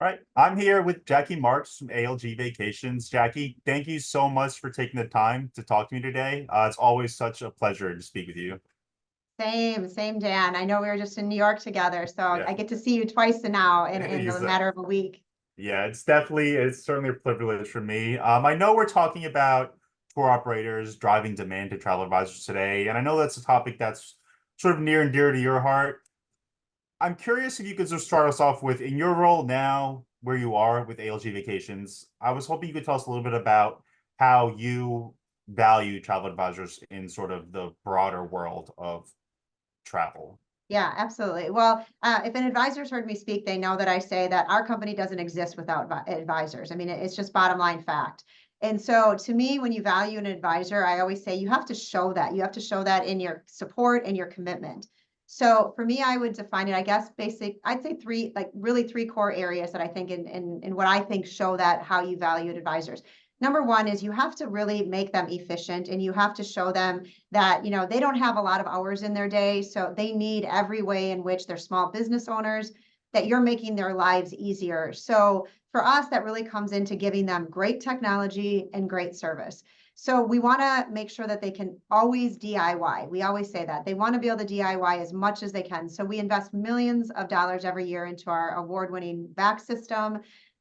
All right, I'm here with Jacki Marks from ALG Vacations. Jacki, thank you so much for taking the time to talk to me today. It's always such a pleasure to speak with you. Same, Dan. I know we were just in New York together, so Yeah, I get to see you twice now in a He's, matter of a week. yeah, it's certainly a privilege for me. I know we're talking about tour operators driving demand to travel advisors today, and I know that's a topic that's sort of near and dear to your heart. I'm curious if you could just start us off with, in your role now, where you are with ALG Vacations. I was hoping you could tell us a little bit about how you value travel advisors in sort of the broader world of travel. Yeah, absolutely. Well, if an advisor's heard me speak, they know that I say that our company doesn't exist without advisors. I mean, it's just bottom line fact. And so to me, when you value an advisor, I always say you have to show that. You have to show that in your support and your commitment. So for me, I would define it, I guess, I'd say three, like really three core areas that I think in what I think show that how you value advisors. Number one is you have to really make them efficient and you have to show them that they don't have a lot of hours in their day, so they need every way in which they're small business owners, that you're making their lives easier. So for us, that really comes into giving them great technology and great service. So we want to make sure that they can always DIY. We always say that they want to be able to DIY as much as they can. So we invest millions of dollars every year into our award-winning VAC system.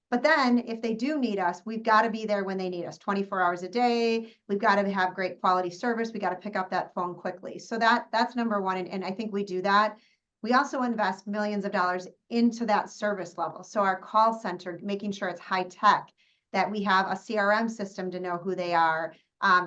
But then if they do need us, we've got to be there when they need us 24 hours a day. We've got to have great quality service. We got to pick up that phone quickly. So that's number one. And I think we do that. We also invest millions of dollars into that service level. So our call center, making sure it's high tech, that we have a CRM system to know who they are,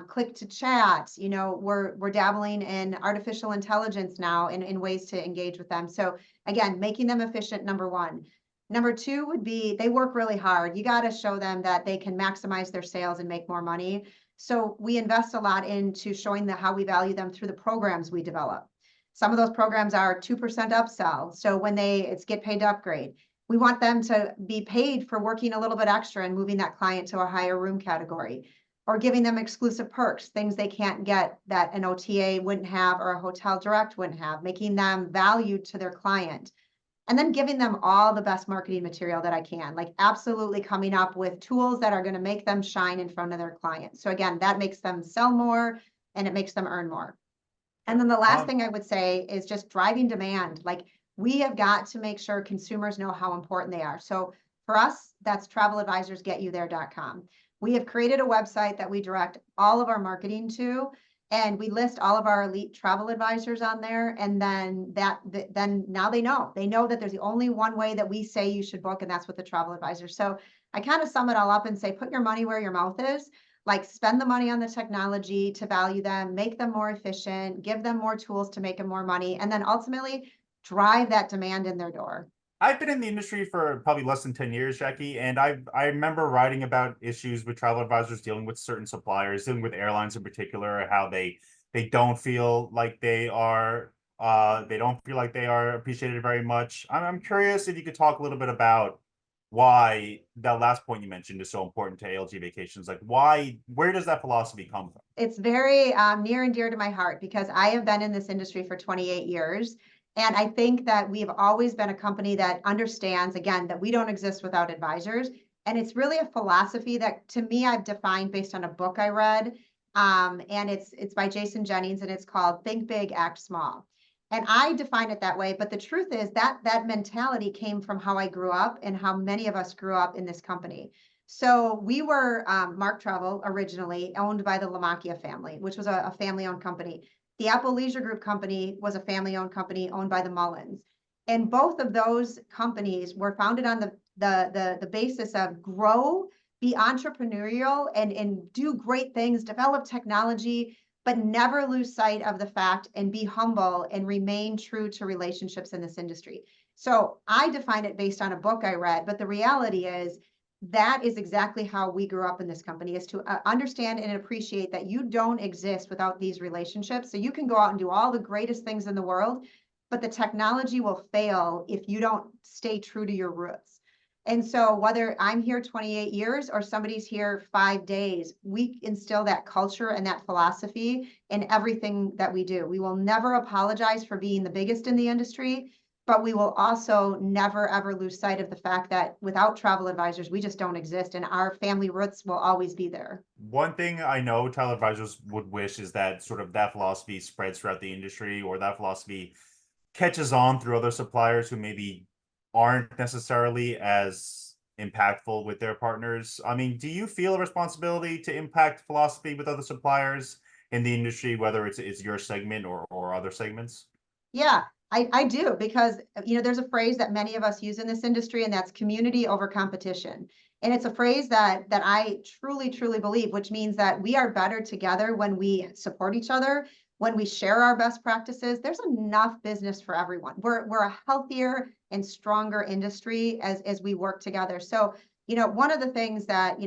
click to chat. We're dabbling in artificial intelligence now in ways to engage with them. So again, making them efficient, number one. Number two would be they work really hard. You got to show them that they can maximize their sales and make more money. So we invest a lot into showing them how we value them through the programs we develop. Some of those programs are 2% upsell. So when it's get paid to upgrade, we want them to be paid for working a little bit extra and moving that client to a higher room category, or giving them exclusive perks, things they can't get that an OTA wouldn't have or a hotel direct wouldn't have, making them valued to their client. And then giving them all the best marketing material that I can, like absolutely coming up with tools that are going to make them shine in front of their clients. So again, that makes them sell more and it makes them earn more. And then the last Um, thing I would say is just driving demand. Like we have got to make sure consumers know how important they are. So for us, that's traveladvisorsgetyouThere.com. We have created a website that we direct all of our marketing to, and we list all of our elite travel advisors on there. And then then now they know that there's the only one way that we say you should book, and that's with the travel advisor. So I kind of sum it all up and say, put your money where your mouth is. Like spend the money on the technology to value them, make them more efficient, give them more tools to make them more money, and then ultimately drive that demand in their door. I've been in the industry for probably less than 10 years, Jackie, and I remember writing about issues with travel advisors dealing with certain suppliers, dealing with airlines in particular, how they don't feel like they don't feel like they are appreciated very much. I'm curious if you could talk a little bit about why that last point you mentioned is so important to ALG Vacations. Like where does that philosophy come from? It's very near and dear to my heart because I have been in this industry for 28 years. And I think that we have always been a company that understands, again, that we don't exist without advisors. And it's really a philosophy that to me I've defined based on a book I read. And it's by Jason Jennings and it's called Think Big, Act Small. And I define it that way. But the truth is that mentality came from how I grew up and how many of us grew up in this company. So we were Mark Travel originally owned by the Lamacchia family, which was a family-owned company. The Apple Leisure Group company was a family-owned company owned by the Mullins. And both of those companies were founded on the basis of grow, be entrepreneurial, and do great things, develop technology, but never lose sight of the fact and be humble and remain true to relationships in this industry. So I define it based on a book I read, but the reality is that is exactly how we grew up in this company, is to understand and appreciate that you don't exist without these relationships. So you can go out and do all the greatest things in the world, but the technology will fail if you don't stay true to your roots. And so whether I'm here 28 years or somebody's here 5 days, we instill that culture and that philosophy in everything that we do. We will never apologize for being the biggest in the industry. but we will also never, ever lose sight of the fact that without travel advisors, we just don't exist, and our family roots will always be there. One thing I know travel advisors would wish is that sort of that philosophy spreads throughout the industry, or that philosophy catches on through other suppliers who maybe aren't necessarily as impactful with their partners. I mean, do you feel a responsibility to impact philosophy with other suppliers in the industry, whether it's your segment or other segments? Yeah, I do, because there's a phrase that many of us use in this industry, and that's community over competition. And it's a phrase that I truly, truly believe, which means that we are better together when we support each other, when we share our best practices. There's enough business for everyone. We're a healthier and stronger industry as we work together. So, one of the things that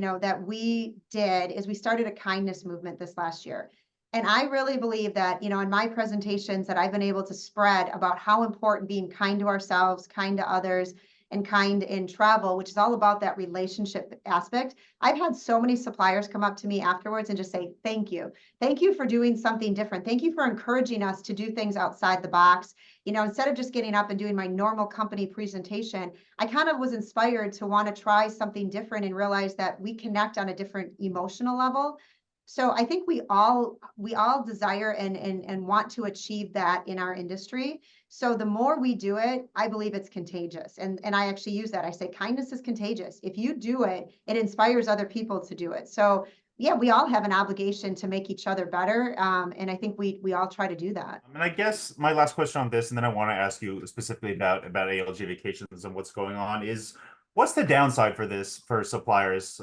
we did is we started a kindness movement this last year. And I really believe that, in my presentations that I've been able to spread about how important being kind to ourselves, kind to others, and kind in travel, which is all about that relationship aspect. I've had so many suppliers come up to me afterwards and just say, thank you. Thank you for doing something different. Thank you for encouraging us to do things outside the box. Instead of just getting up and doing my normal company presentation, I kind of was inspired to want to try something different and realize that we connect on a different emotional level. So I think we all desire and want to achieve that in our industry. So the more we do it, I believe it's contagious. And I actually use that. I say kindness is contagious. If you do it, it inspires other people to do it. So yeah, we all have an obligation to make each other better. And I think we all try to do that. And I guess my last question on this, and then I want to ask you specifically about ALG Vacations and what's going on, is what's the downside for this for suppliers?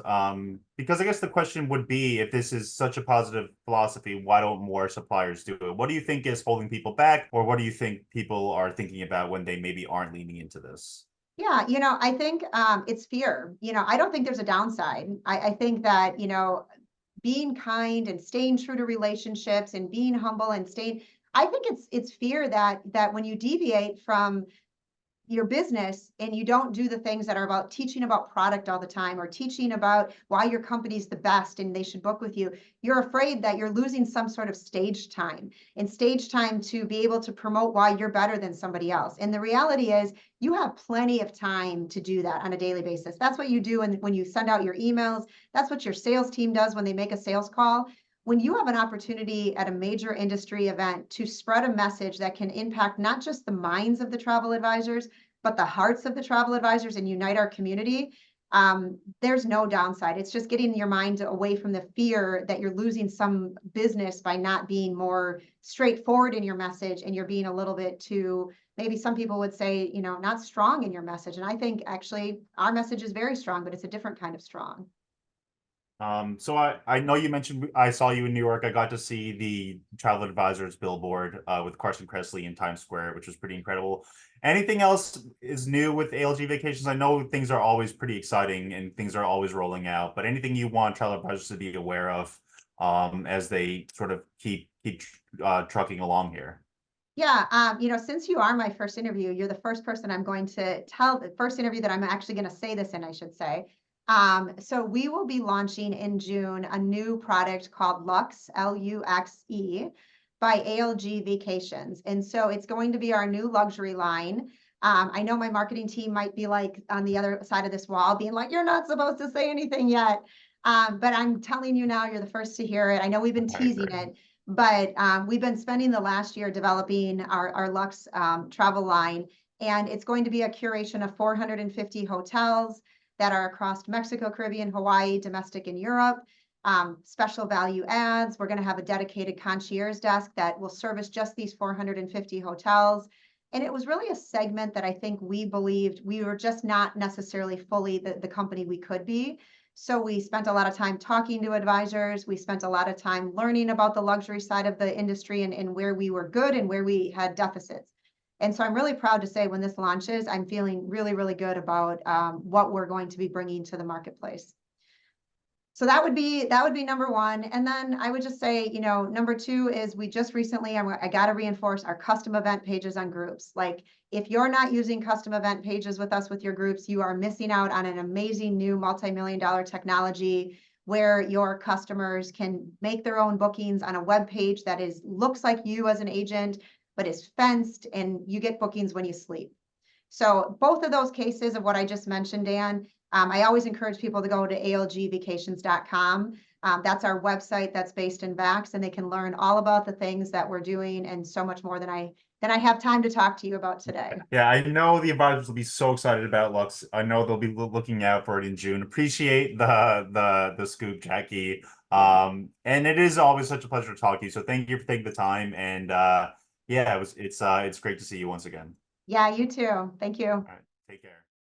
Because I guess the question would be, if this is such a positive philosophy, why don't more suppliers do it? What do you think is holding people back, or what do you think people are thinking about when they maybe aren't leaning into this? Yeah, I think it's fear. I don't think there's a downside. I think that, being kind and staying true to relationships and being humble and staying, I think it's fear that when you deviate from your business and you don't do the things that are about teaching about product all the time, or teaching about why your company's the best and they should book with you, you're afraid that you're losing some sort of stage time, and stage time to be able to promote why you're better than somebody else. And the reality is you have plenty of time to do that on a daily basis. That's what you do when you send out your emails. That's what your sales team does when they make a sales call. When you have an opportunity at a major industry event to spread a message that can impact not just the minds of the travel advisors, but the hearts of the travel advisors, and unite our community, there's no downside. It's just getting your mind away from the fear that you're losing some business by not being more straightforward in your message, and you're being a little bit too, maybe some people would say, not strong in your message. And I think actually our message is very strong, but it's a different kind of strong. So I know you mentioned I saw you in New York. I got to see the travel advisors billboard with Carson Kressley in Times Square, which was pretty incredible. Anything else is new with ALG Vacations? I know things are always pretty exciting and things are always rolling out, but anything you want travel advisors to be aware of as they sort of keep trucking along here? Yeah, since you are my first interview, you're the first person I'm going to tell, the first interview that I'm actually going to say this in, I should say. So we will be launching in June a new product called Luxe, Luxe, by ALG Vacations. And so it's going to be our new luxury line. I know my marketing team might be like on the other side of this wall being like, you're not supposed to say anything yet. But I'm telling you now, you're the first to hear it. I know we've been teasing it, but we've been spending the last year developing our Luxe travel line. And it's going to be a curation of 450 hotels that are across Mexico, Caribbean, Hawaii, domestic, and Europe. Special value ads. We're going to have a dedicated concierge desk that will service just these 450 hotels. And it was really a segment that I think we believed we were just not necessarily fully the company we could be. So we spent a lot of time talking to advisors. We spent a lot of time learning about the luxury side of the industry, and where we were good and where we had deficits. And so I'm really proud to say when this launches, I'm feeling really, really good about what we're going to be bringing to the marketplace. So that would be number one. And then I would just say, number two is we just recently, I got to reinforce our custom event pages on groups. Like, if you're not using custom event pages with us with your groups, you are missing out on an amazing new multi-million-dollar technology where your customers can make their own bookings on a web page that looks like you as an agent, but is fenced, and you get bookings when you sleep. So both of those cases of what I just mentioned, Dan, I always encourage people to go to algvacations.com. That's our website that's based in Vax, and they can learn all about the things that we're doing and so much more than I have time to talk to you about today. Yeah, I know the advisors will be so excited about Lux. I know they'll be looking out for it in June. Appreciate the scoop, Jackie. And it is always such a pleasure to talk to you. So thank you for taking the time. And yeah, it's great to see you once again. Yeah, you too. Thank you. All right, take care.